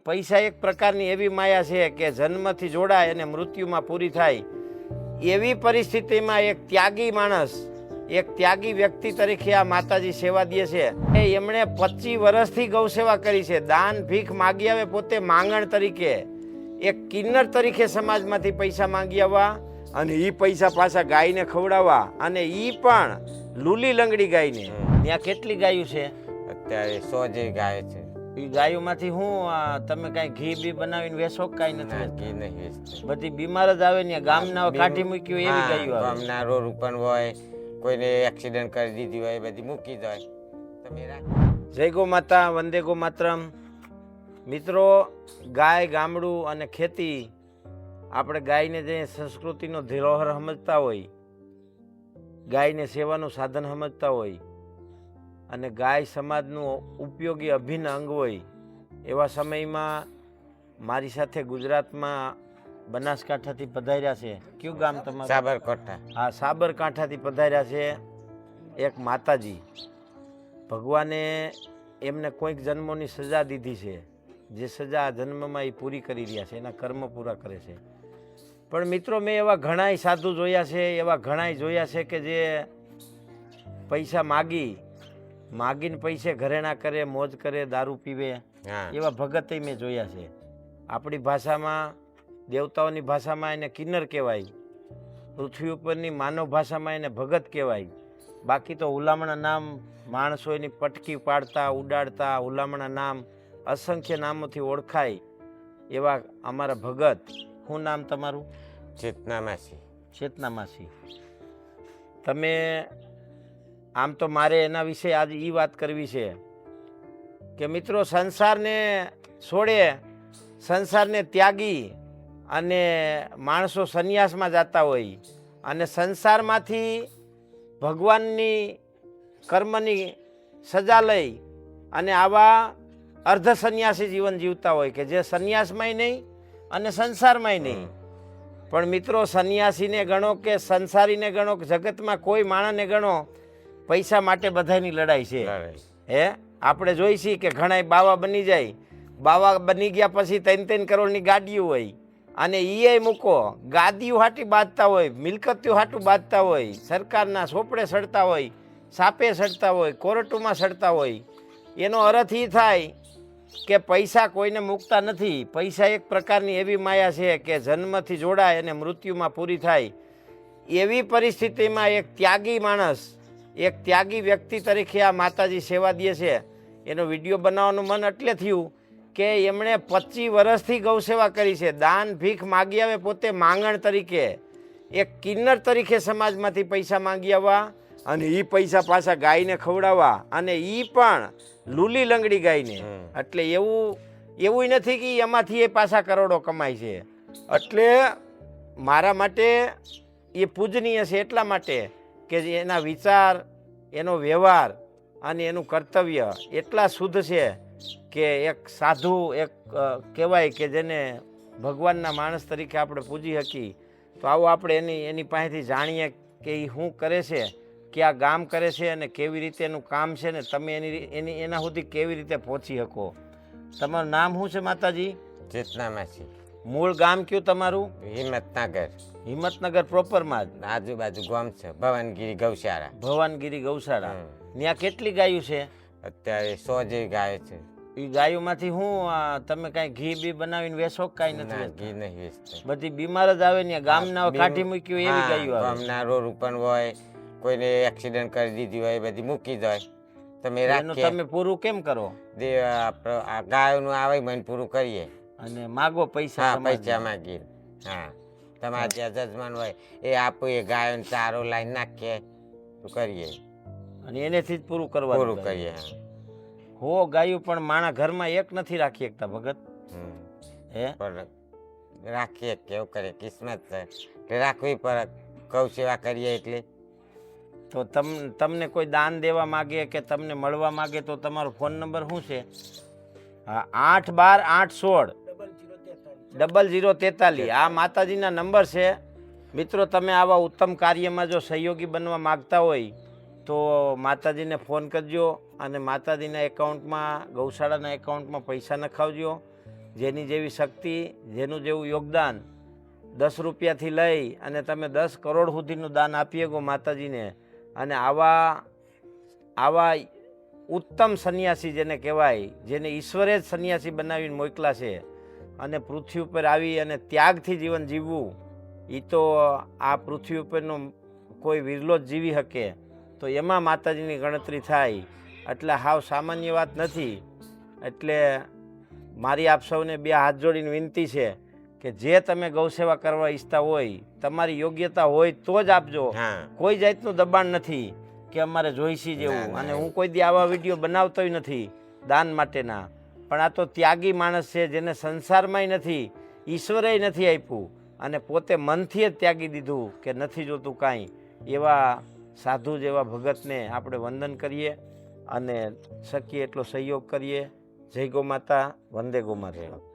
પૈસા એક પ્રકારની એવી માયા છે કે જન્મથી જોડાય અને મૃત્યુમાં પૂરી થાય એવી પરિસ્થિતિમાં એક ત્યાગી માણસ, એક ત્યાગી વ્યક્તિ તરીકે આ માતાજી સેવા દે છે. એમણે 25 વર્ષથી ગૌ સેવા કરી છે. દાન ભીખ માગી આવે, પોતે માંગણ તરીકે એક કિન્નર તરીકે સમાજમાંથી પૈસા માંગી આવવા અને એ પૈસા પાછા ગાયને ખવડાવવા, અને એ પણ લૂલી લંગડી ગાયને. ત્યાં કેટલી ગાયો છે? અત્યારે 100 જેવી ગાય છે. એ ગાયોમાંથી હું તમે કાંઈ ઘી બી બનાવીને વેચો? કાંઈ નથી, ઘી નહીં વેચતા. બધી બીમાર જ આવે ને. ગામના કાઢી મૂકી હોય એવી ગાયો આવે. ગામના રોડ ઉપર હોય, કોઈને એક્સિડન્ટ કરી દીધી હોય, બધી મૂકી જાય. તમે જય ગો માતા, વંદે ગો માતરમ. મિત્રો, ગાય, ગામડું અને ખેતી, આપણે ગાયને જે સંસ્કૃતિનો ધરોહર સમજતા હોય, ગાયને સેવાનું સાધન સમજતા હોય અને ગાય સમાજનું ઉપયોગી અભિન્ન અંગ હોય, એવા સમયમાં મારી સાથે ગુજરાતમાં બનાસકાંઠાથી પધાર્યા છે. કયું ગામ તમારું? સાબરકાંઠા. હા, સાબરકાંઠાથી પધાર્યા છે એક માતાજી. ભગવાને એમને કોઈક જન્મોની સજા દીધી છે, જે સજા આ જન્મમાં એ પૂરી કરી રહ્યા છે, એના કર્મ પૂરા કરે છે. પણ મિત્રો, મેં એવા ઘણાય સાધુ જોયા છે, એવા ઘણાય જોયા છે કે જે પૈસા માગીને પૈસે ઘરેણા કરે, મોજ કરે, દારૂ પીવે, એવા ભગત મેં જોયા છે. આપણી ભાષામાં, દેવતાઓની ભાષામાં એને કિન્નર કહેવાય, પૃથ્વી ઉપરની માનવ ભાષામાં એને ભગત કહેવાય. બાકી તો હુલામણા નામ માણસો એની પટકી પાડતા, ઉડાડતા, હુલામણા નામ અસંખ્ય નામોથી ઓળખાય એવા અમારા ભગત. શું નામ તમારું? ચેતના માસી. ચેતના માસી. તમે આમ તો મારે એના વિશે આજે એ વાત કરવી છે કે મિત્રો, સંસારને છોડે, સંસારને ત્યાગી અને માણસો સંન્યાસમાં જતા હોય અને સંસારમાંથી ભગવાનની કર્મની સજા લઈ અને આવા અર્ધ સંન્યાસી જીવન જીવતા હોય કે જે સંન્યાસમાંય નહીં અને સંસારમાંય નહીં. પણ મિત્રો, સંન્યાસીને ગણો કે સંસારીને ગણો કે જગતમાં કોઈ માણસને ગણો, પૈસા માટે બધાની લડાઈ છે. હે, આપણે જોઈ છીએ કે ઘણા બાવા બની જાય, બાવા બની ગયા પછી 3-3 કરોડની ગાડીઓ હોય અને એ મૂકો, ગાદીઓ હાટી બાંધતા હોય, મિલકતીઓ હાટું બાંધતા હોય, સરકારના ચોપડે સડતા હોય, સાપે સડતા હોય, કોર્ટમાં સડતા હોય. એનો અર્થ એ થાય કે પૈસા કોઈને મૂકતા નથી. પૈસા એક પ્રકારની એવી માયા છે કે જન્મથી જોડાય અને મૃત્યુમાં પૂરી થાય એવી પરિસ્થિતિમાં એક ત્યાગી માણસ, એક ત્યાગી વ્યક્તિ તરીકે આ માતાજી સેવા દે છે. એનો વિડીયો બનાવવાનું મન એટલે થયું કે એમણે 25 વર્ષથી ગૌ સેવા કરી છે. દાન ભીખ માગી આવે, પોતે માંગણ તરીકે એક કિન્નર તરીકે સમાજમાંથી પૈસા માંગી આવવા અને એ પૈસા પાછા ગાયને ખવડાવવા, અને એ પણ લૂલી લંગડી ગાયને. એટલે એવું નથી કે એમાંથી એ પાછા કરોડો કમાય છે. એટલે મારા માટે એ પૂજનીય છે એટલા માટે કે એના વિચાર, એનો વ્યવહાર અને એનું કર્તવ્ય એટલા શુદ્ધ છે કે એક સાધુ, એક કહેવાય કે જેને ભગવાનના માણસ તરીકે આપણે પૂજી શકીએ. તો આવો આપણે એની પાસેથી જાણીએ કે એ શું કરે છે, ક્યાં ગામ કરે છે અને કેવી રીતે એનું કામ છે ને તમે એના સુધી કેવી રીતે પહોંચી શકો. તમારું નામ શું છે માતાજી? ચેતના માસી. મૂળ ગામ કયું તમારું? હિંમતનગર. હિંમતનગર પ્રોપરમાં જ? આજુબાજુ ગામ છે ભવાનગીરી ગૌશાળા. ભવાનગીરી ગૌશાળા. ત્યાં કેટલી ગાયો છે? અત્યારે 100 જેવી ગાય છે. એ ગાયોમાંથી હું તમે કાંઈ ઘી બી બનાવીને વેચો? કાંઈ નથી, ઘી નહીં વેચતા. બધી બીમાર જ આવે ને. ગામના કાઢી મૂકી હોય એવી ગાયો આવે. ગામના રોડ ઉપર હોય, કોઈને એક્સિડન્ટ કરી દીધી હોય, બધી મૂકી જાય. તમે પૂરું કેમ કરો? ગાયોનું આવે મને પૂરું કરીએ અને માગો પૈસા? પૈસા માગીએ. હા, તમારા જ્યાં જજમાન હોય એ આપો, એ ગાયોને ચારો લાઈન નાખીએ તો કરીએ અને એનેથી જ પૂરું કરવાનું કરીએ. હો ગાયું પણ માણા ઘરમાં એક નથી રાખી શકતા ભગત. હે, રાખીએ કેવું કરે, કિસ્મત છે રાખવી પડે. ગૌ સેવા કરીએ એટલે. તો તમને કોઈ દાન દેવા માગે કે તમને મળવા માગે તો તમારો ફોન નંબર શું છે? હા, 812 816 0043. આ માતાજીના નંબર છે. મિત્રો, તમે આવા ઉત્તમ કાર્યમાં જો સહયોગી બનવા માગતા હોય તો માતાજીને ફોન કરજો અને માતાજીના એકાઉન્ટમાં, ગૌશાળાના એકાઉન્ટમાં પૈસા નખાવજો જેની જેવી શક્તિ, જેનું જેવું યોગદાન, 10 રૂપિયાથી લઈ અને તમે 10 કરોડ સુધીનું દાન આપી શકો માતાજીને. અને આવા ઉત્તમ સંન્યાસી જેને કહેવાય, જેને ઈશ્વરે જ સંન્યાસી બનાવીને મોકલા છે, અને પૃથ્વી ઉપર આવી અને ત્યાગથી જીવન જીવવું, એ તો આ પૃથ્વી ઉપરનો કોઈ વિરલો જ જીવી શકે, તો એમાં માતાજીની ગણતરી થાય. એટલે હાવ સામાન્ય વાત નથી. એટલે મારી આપ સૌને 2 હાથ જોડીને વિનંતી છે કે જે તમે ગૌસેવા કરવા ઈચ્છતા હોય, તમારી યોગ્યતા હોય તો જ આપજો. કોઈ જાતનું દબાણ નથી કે અમારે જોઈશી જેવું. અને હું કોઈ દી આવા વિડીયો બનાવતોય નથી દાન માટેના. પણ આ તો ત્યાગી માણસ છે, જેને સંસારમાંય નથી, ઈશ્વરે નથી આપ્યું, અને પોતે મનથી જ ત્યાગી દીધું કે નથી જોતું કાંઈ. એવા સાધુ જેવા ભગતને આપણે વંદન કરીએ અને શકીએ એટલો સહયોગ કરીએ. જય ગૌ માતા, વંદે ગૌ માતા.